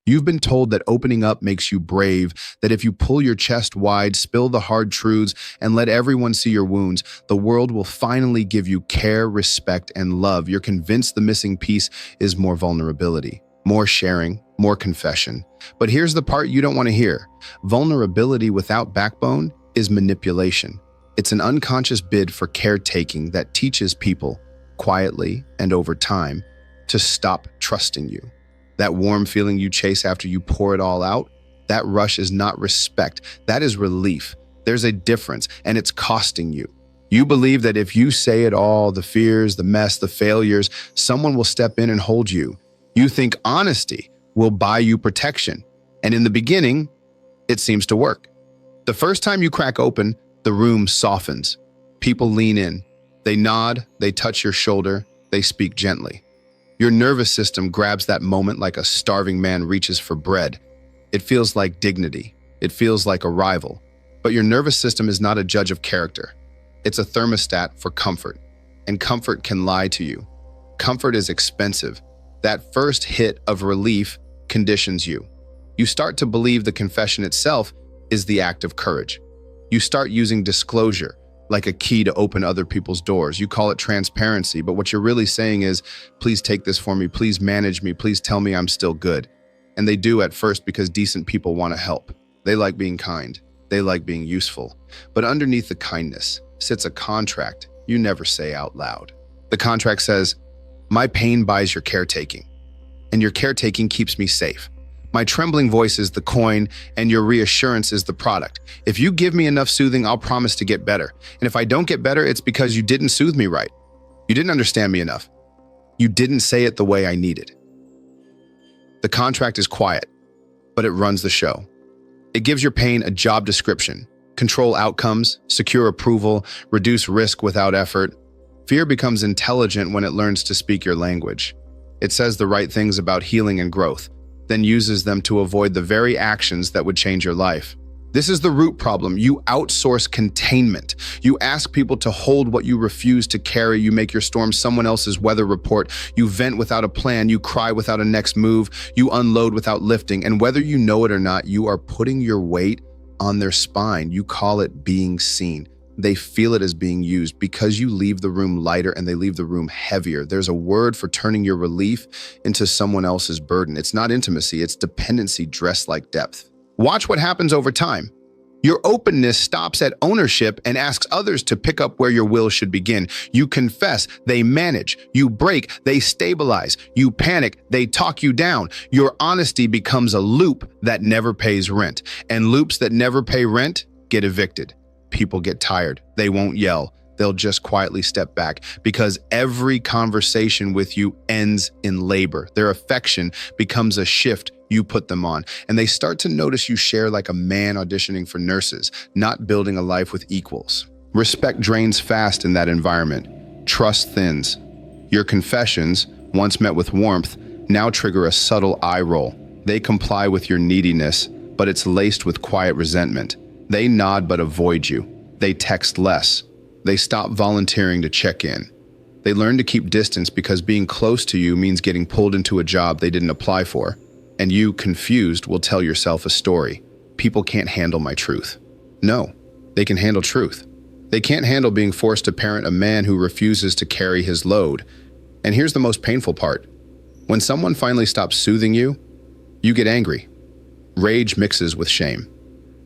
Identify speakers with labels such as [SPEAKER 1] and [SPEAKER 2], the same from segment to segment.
[SPEAKER 1] You've been told that opening up makes you brave, that if you pull your chest wide, spill the hard truths, and let everyone see your wounds, the world will finally give you care, respect, and love. You're convinced the missing piece is more vulnerability, more sharing, more confession. But here's the part you don't want to hear. Vulnerability without backbone is manipulation. It's an unconscious bid for caretaking that teaches people, quietly and over time, to stop trusting you. That warm feeling you chase after you pour it all out, that rush is not respect. That is relief. There's a difference, and it's costing you. You believe that if you say it all, the fears, the mess, the failures, someone will step in and hold you. You think honesty will buy you protection. And in the beginning, it seems to work. The first time you crack open, the room softens. People lean in. They nod, they touch your shoulder, they speak gently. Your nervous system grabs that moment like a starving man reaches for bread. It feels like dignity. It feels like arrival. But your nervous system is not a judge of character. It's a thermostat for comfort. And comfort can lie to you. Comfort is expensive. That first hit of relief conditions you. You start to believe the confession itself is the act of courage. You start using disclosure like a key to open other people's doors. You call it transparency, but what you're really saying is, please take this for me, please manage me, please tell me I'm still good. And they do at first because decent people want to help. They like being kind. They like being useful. But underneath the kindness sits a contract you never say out loud. The contract says, my pain buys your caretaking, and your caretaking keeps me safe. My trembling voice is the coin, and your reassurance is the product. If you give me enough soothing, I'll promise to get better. And if I don't get better, it's because you didn't soothe me right. You didn't understand me enough. You didn't say it the way I needed. The contract is quiet, but it runs the show. It gives your pain a job description, control outcomes, secure approval, reduce risk without effort. Fear becomes intelligent when it learns to speak your language. It says the right things about healing and growth, then uses them to avoid the very actions that would change your life. This is the root problem. You outsource containment. You ask people to hold what you refuse to carry. You make your storm someone else's weather report. You vent without a plan. You cry without a next move. You unload without lifting. And whether you know it or not, you are putting your weight on their spine. You call it being seen. They feel it as being used because you leave the room lighter and they leave the room heavier. There's a word for turning your relief into someone else's burden. It's not intimacy, it's dependency dressed like depth. Watch what happens over time. Your openness stops at ownership and asks others to pick up where your will should begin. You confess, they manage. You break, they stabilize. You panic, they talk you down. Your honesty becomes a loop that never pays rent. And loops that never pay rent get evicted. People get tired. They won't yell. They'll just quietly step back because every conversation with you ends in labor. Their affection becomes a shift you put them on, and they start to notice you share like a man auditioning for nurses, not building a life with equals. Respect drains fast in that environment. Trust thins. Your confessions, once met with warmth, now trigger a subtle eye roll. They comply with your neediness, but it's laced with quiet resentment. They nod but avoid you. They text less. They stop volunteering to check in. They learn to keep distance because being close to you means getting pulled into a job they didn't apply for. And you, confused, will tell yourself a story. People can't handle my truth. No, they can handle truth. They can't handle being forced to parent a man who refuses to carry his load. And here's the most painful part. When someone finally stops soothing you, you get angry. Rage mixes with shame.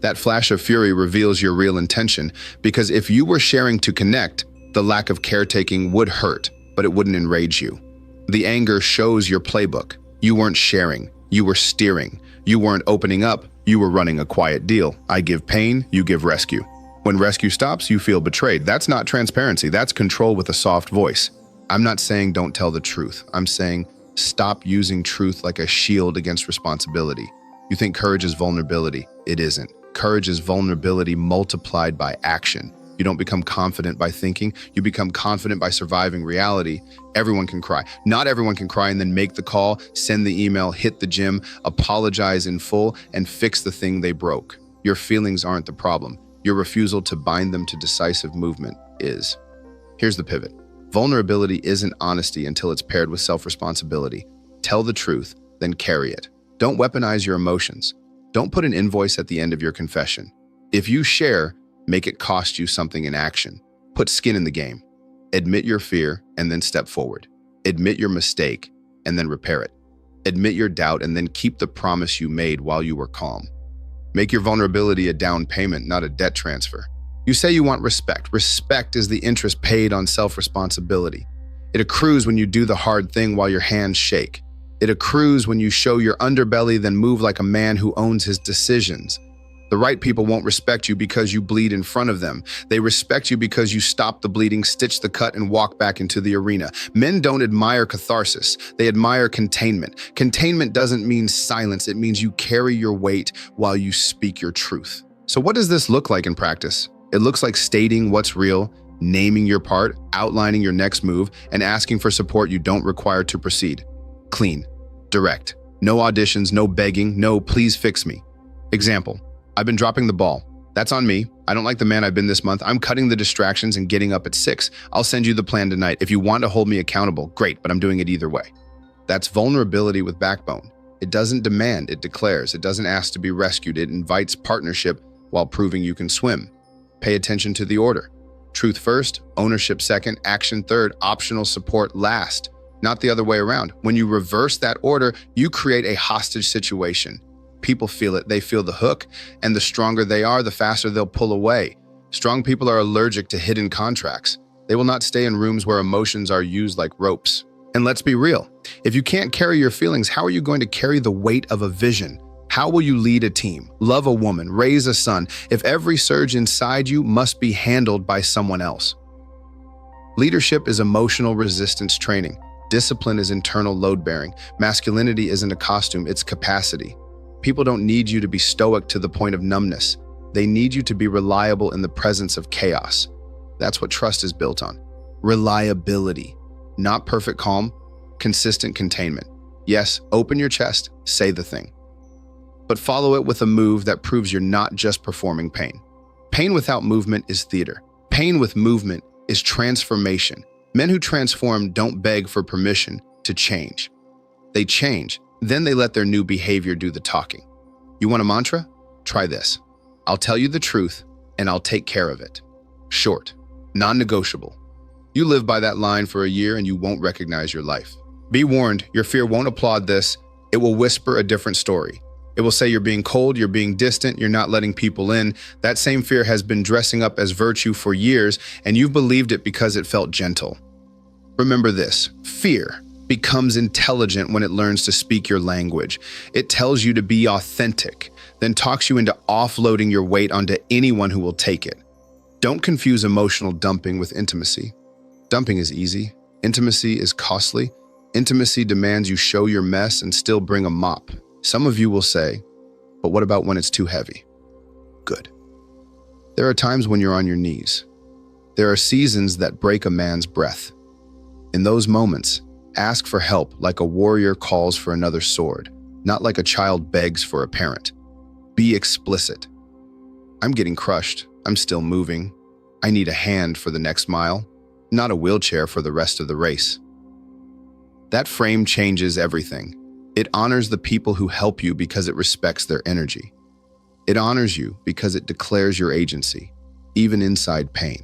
[SPEAKER 1] That flash of fury reveals your real intention, because if you were sharing to connect, the lack of caretaking would hurt, but it wouldn't enrage you. The anger shows your playbook. You weren't sharing, you were steering. You weren't opening up, you were running a quiet deal. I give pain, you give rescue. When rescue stops, you feel betrayed. That's not transparency, that's control with a soft voice. I'm not saying don't tell the truth. I'm saying stop using truth like a shield against responsibility. You think courage is vulnerability. It isn't. Courage is vulnerability multiplied by action. You don't become confident by thinking. You become confident by surviving reality. Everyone can cry. Not everyone can cry and then make the call, send the email, hit the gym, apologize in full, and fix the thing they broke. Your feelings aren't the problem. Your refusal to bind them to decisive movement is. Here's the pivot. Vulnerability isn't honesty until it's paired with self-responsibility. Tell the truth, then carry it. Don't weaponize your emotions. Don't put an invoice at the end of your confession. If you share, make it cost you something in action. Put skin in the game. Admit your fear and then step forward. Admit your mistake and then repair it. Admit your doubt and then keep the promise you made while you were calm. Make your vulnerability a down payment, not a debt transfer. You say you want respect. Respect is the interest paid on self-responsibility. It accrues when you do the hard thing while your hands shake. It accrues when you show your underbelly, then move like a man who owns his decisions. The right people won't respect you because you bleed in front of them. They respect you because you stop the bleeding, stitch the cut, and walk back into the arena. Men don't admire catharsis. They admire containment. Containment doesn't mean silence. It means you carry your weight while you speak your truth. So what does this look like in practice? It looks like stating what's real, naming your part, outlining your next move, and asking for support you don't require to proceed. Clean, direct, no auditions, no begging, no please fix me. Example. I've been dropping the ball. That's on me. I don't like the man I've been this month. I'm cutting the distractions and getting up at 6. I'll send you the plan tonight. If you want to hold me accountable, great, but I'm doing it either way. That's vulnerability with backbone. It doesn't demand, it declares. It doesn't ask to be rescued. It invites partnership while proving you can swim. Pay attention to the order. Truth first, ownership second, action third, optional support last. Not the other way around. When you reverse that order, you create a hostage situation. People feel it, they feel the hook, and the stronger they are, the faster they'll pull away. Strong people are allergic to hidden contracts. They will not stay in rooms where emotions are used like ropes. And let's be real, if you can't carry your feelings, how are you going to carry the weight of a vision? How will you lead a team, love a woman, raise a son, if every surge inside you must be handled by someone else? Leadership is emotional resistance training. Discipline is internal load-bearing. Masculinity isn't a costume, it's capacity. People don't need you to be stoic to the point of numbness. They need you to be reliable in the presence of chaos. That's what trust is built on. Reliability. Not perfect calm, consistent containment. Yes, open your chest, say the thing. But follow it with a move that proves you're not just performing pain. Pain without movement is theater. Pain with movement is transformation. Men who transform don't beg for permission to change. They change. Then they let their new behavior do the talking. You want a mantra? Try this. I'll tell you the truth, and I'll take care of it. Short, non-negotiable. You live by that line for a year and you won't recognize your life. Be warned, your fear won't applaud this. It will whisper a different story. It will say you're being cold, you're being distant, you're not letting people in. That same fear has been dressing up as virtue for years, and you've believed it because it felt gentle. Remember this, fear becomes intelligent when it learns to speak your language. It tells you to be authentic, then talks you into offloading your weight onto anyone who will take it. Don't confuse emotional dumping with intimacy. Dumping is easy. Intimacy is costly. Intimacy demands you show your mess and still bring a mop. Some of you will say, but what about when it's too heavy? Good. There are times when you're on your knees. There are seasons that break a man's breath. In those moments, ask for help like a warrior calls for another sword, not like a child begs for a parent. Be explicit. I'm getting crushed. I'm still moving. I need a hand for the next mile, not a wheelchair for the rest of the race. That frame changes everything. It honors the people who help you because it respects their energy. It honors you because it declares your agency, even inside pain.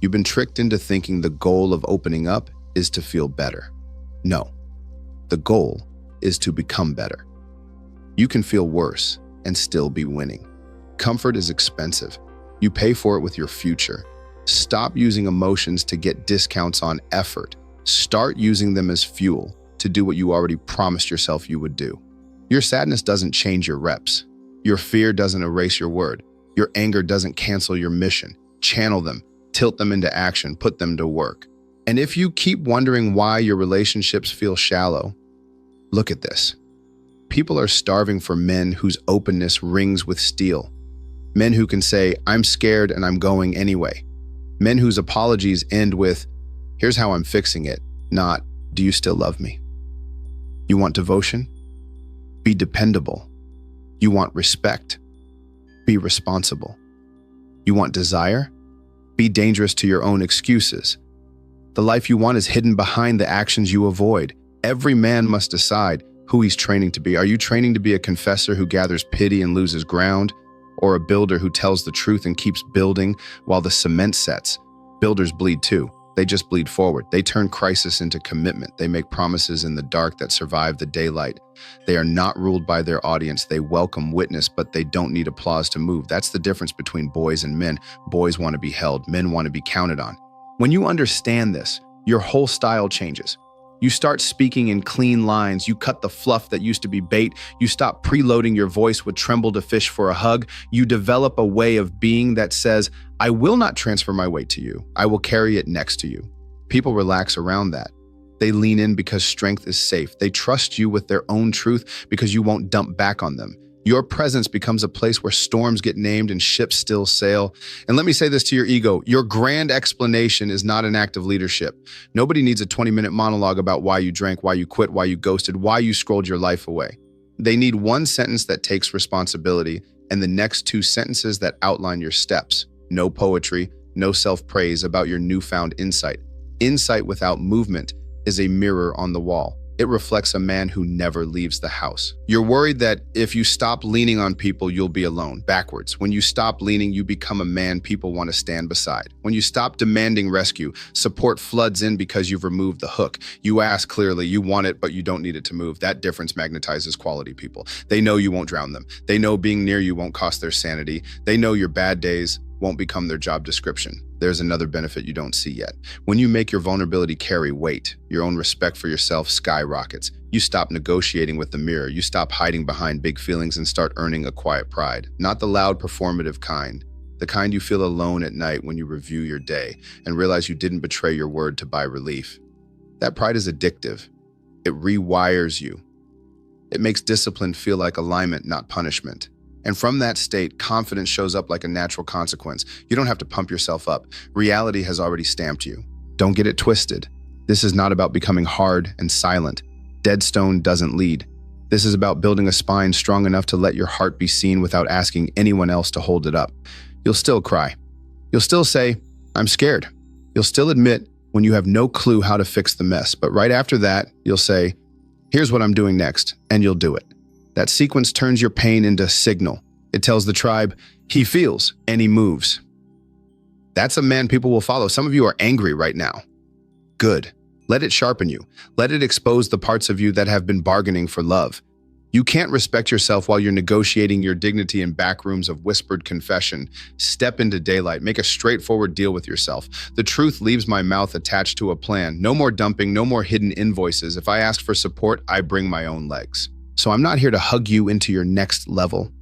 [SPEAKER 1] You've been tricked into thinking the goal of opening up is to feel better. No, the goal is to become better. You can feel worse and still be winning. Comfort is expensive. You pay for it with your future. Stop using emotions to get discounts on effort. Start using them as fuel to do what you already promised yourself you would do. Your sadness doesn't change your reps. Your fear doesn't erase your word. Your anger doesn't cancel your mission. Channel them, tilt them into action, put them to work. And if you keep wondering why your relationships feel shallow, look at this. People are starving for men whose openness rings with steel. Men who can say, I'm scared and I'm going anyway. Men whose apologies end with, here's how I'm fixing it, not, do you still love me? You want devotion? Be dependable. You want respect? Be responsible. You want desire? Be dangerous to your own excuses. The life you want is hidden behind the actions you avoid. Every man must decide, who he's training to be. Are you training to be a confessor who gathers pity and loses ground? Or a builder who tells the truth and keeps building while the cement sets? Builders bleed too. They just bleed forward. They turn crisis into commitment. They make promises in the dark that survive the daylight. They are not ruled by their audience. They welcome witness, but they don't need applause to move. That's the difference between boys and men. Boys want to be held. Men want to be counted on. When you understand this, your whole style changes. You start speaking in clean lines. You cut the fluff that used to be bait. You stop preloading your voice with tremble to fish for a hug. You develop a way of being that says, I will not transfer my weight to you. I will carry it next to you. People relax around that. They lean in because strength is safe. They trust you with their own truth because you won't dump back on them. Your presence becomes a place where storms get named and ships still sail. And let me say this to your ego. Your grand explanation is not an act of leadership. Nobody needs a 20-minute monologue about why you drank, why you quit, why you ghosted, why you scrolled your life away. They need one sentence that takes responsibility and the next two sentences that outline your steps. No poetry, no self-praise about your newfound insight. Insight without movement is a mirror on the wall. It reflects a man who never leaves the house. You're worried that if you stop leaning on people, you'll be alone. Backwards. When you stop leaning, you become a man people want to stand beside. When you stop demanding rescue, support floods in because you've removed the hook. You ask clearly, you want it, but you don't need it to move. That difference magnetizes quality people. They know you won't drown them. They know being near you won't cost their sanity. They know your bad days won't become their job description. There's another benefit you don't see yet. When you make your vulnerability carry weight, your own respect for yourself skyrockets. You stop negotiating with the mirror. You stop hiding behind big feelings and start earning a quiet pride. Not the loud performative kind. The kind you feel alone at night when you review your day and realize you didn't betray your word to buy relief. That pride is addictive. It rewires you. It makes discipline feel like alignment, not punishment. And from that state, confidence shows up like a natural consequence. You don't have to pump yourself up. Reality has already stamped you. Don't get it twisted. This is not about becoming hard and silent. Dead stone doesn't lead. This is about building a spine strong enough to let your heart be seen without asking anyone else to hold it up. You'll still cry. You'll still say, I'm scared. You'll still admit when you have no clue how to fix the mess. But right after that, you'll say, here's what I'm doing next, and you'll do it. That sequence turns your pain into signal. It tells the tribe, he feels and he moves. That's a man people will follow. Some of you are angry right now. Good. Let it sharpen you. Let it expose the parts of you that have been bargaining for love. You can't respect yourself while you're negotiating your dignity in back rooms of whispered confession. Step into daylight. Make a straightforward deal with yourself. The truth leaves my mouth attached to a plan. No more dumping, no more hidden invoices. If I ask for support, I bring my own legs. So I'm not here to hug you into your next level.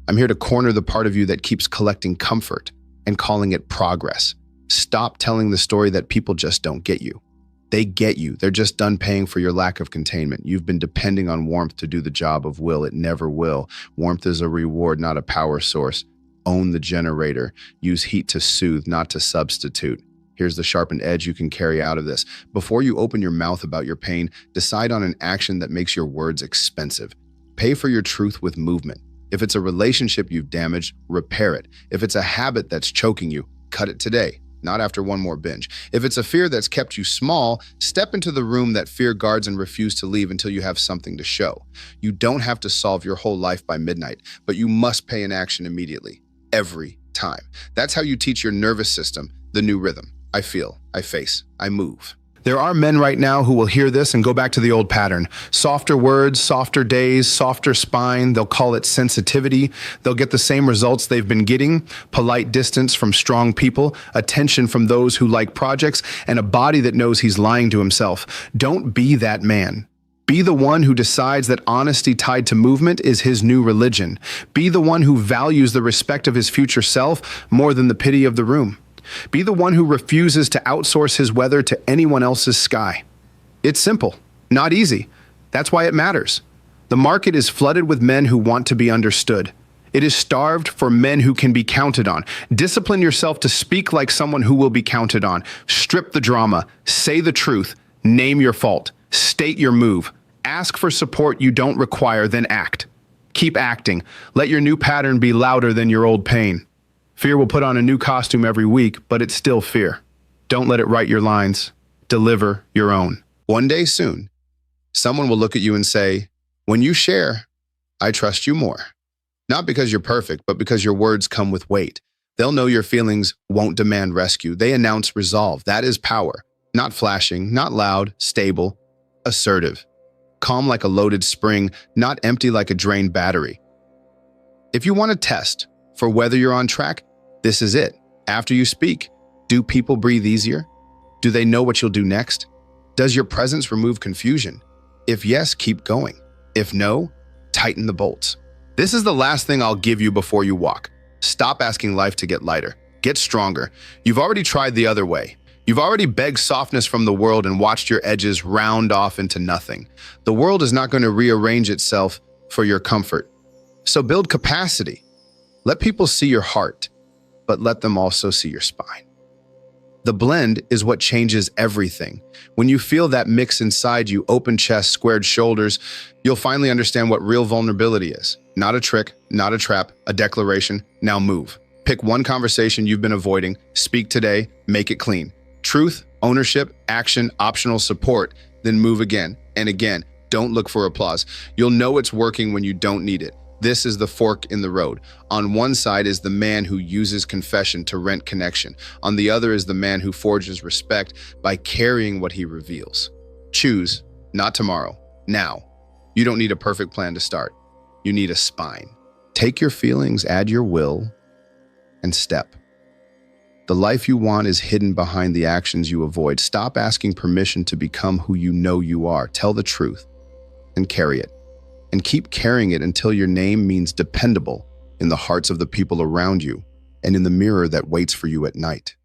[SPEAKER 1] I'm here to corner the part of you that keeps collecting comfort and calling it progress. Stop telling the story that people just don't get you. They get you. They're just done paying for your lack of containment. You've been depending on warmth to do the job of will. It never will. Warmth is a reward, not a power source. Own the generator. Use heat to soothe, not to substitute. Here's the sharpened edge you can carry out of this. Before you open your mouth about your pain, decide on an action that makes your words expensive. Pay for your truth with movement. If it's a relationship you've damaged, repair it. If it's a habit that's choking you, cut it today, not after one more binge. If it's a fear that's kept you small, step into the room that fear guards and refuse to leave until you have something to show. You don't have to solve your whole life by midnight, but you must pay in action immediately, every time. That's how you teach your nervous system the new rhythm. I feel, I face, I move. There are men right now who will hear this and go back to the old pattern. Softer words, softer days, softer spine. They'll call it sensitivity. They'll get the same results they've been getting. Polite distance from strong people, attention from those who like projects, and a body that knows he's lying to himself. Don't be that man. Be the one who decides that honesty tied to movement is his new religion. Be the one who values the respect of his future self more than the pity of the room. Be the one who refuses to outsource his weather to anyone else's sky. It's simple, not easy. That's why it matters. The market is flooded with men who want to be understood. It is starved for men who can be counted on. Discipline yourself to speak like someone who will be counted on. Strip the drama. Say the truth. Name your fault. State your move. Ask for support you don't require, then act. Keep acting. Let your new pattern be louder than your old pain. Fear will put on a new costume every week, but it's still fear. Don't let it write your lines. Deliver your own. One day soon, Someone will look at you and say, when you share, I trust you more. Not because you're perfect, but because your words come with weight. They'll know your feelings won't demand rescue. They announce resolve. That is power. Not flashing, not loud, stable, assertive. Calm like a loaded spring, not empty like a drained battery. If you want to test for whether you're on track, this is it. After you speak, do people breathe easier? Do they know what you'll do next? Does your presence remove confusion? If yes, keep going. If no, tighten the bolts. This is the last thing I'll give you before you walk. Stop asking life to get lighter. Get stronger. You've already tried the other way. You've already begged softness from the world and watched your edges round off into nothing. The world is not going to rearrange itself for your comfort. So build capacity. Let people see your heart, but let them also see your spine. The blend is what changes everything. When you feel that mix inside you, open chest, squared shoulders, you'll finally understand what real vulnerability is. Not a trick, not a trap, a declaration. Now move. Pick one conversation you've been avoiding, speak today, make it clean. Truth, ownership, action, optional support, then move again and again. Don't look for applause. You'll know it's working when you don't need it. This is the fork in the road. On one side is the man who uses confession to rent connection. On the other is the man who forges respect by carrying what he reveals. Choose, not tomorrow, now. You don't need a perfect plan to start. You need a spine. Take your feelings, add your will, and step. The life you want is hidden behind the actions you avoid. Stop asking permission to become who you know you are. Tell the truth and carry it. And keep carrying it until your name means dependable in the hearts of the people around you and in the mirror that waits for you at night.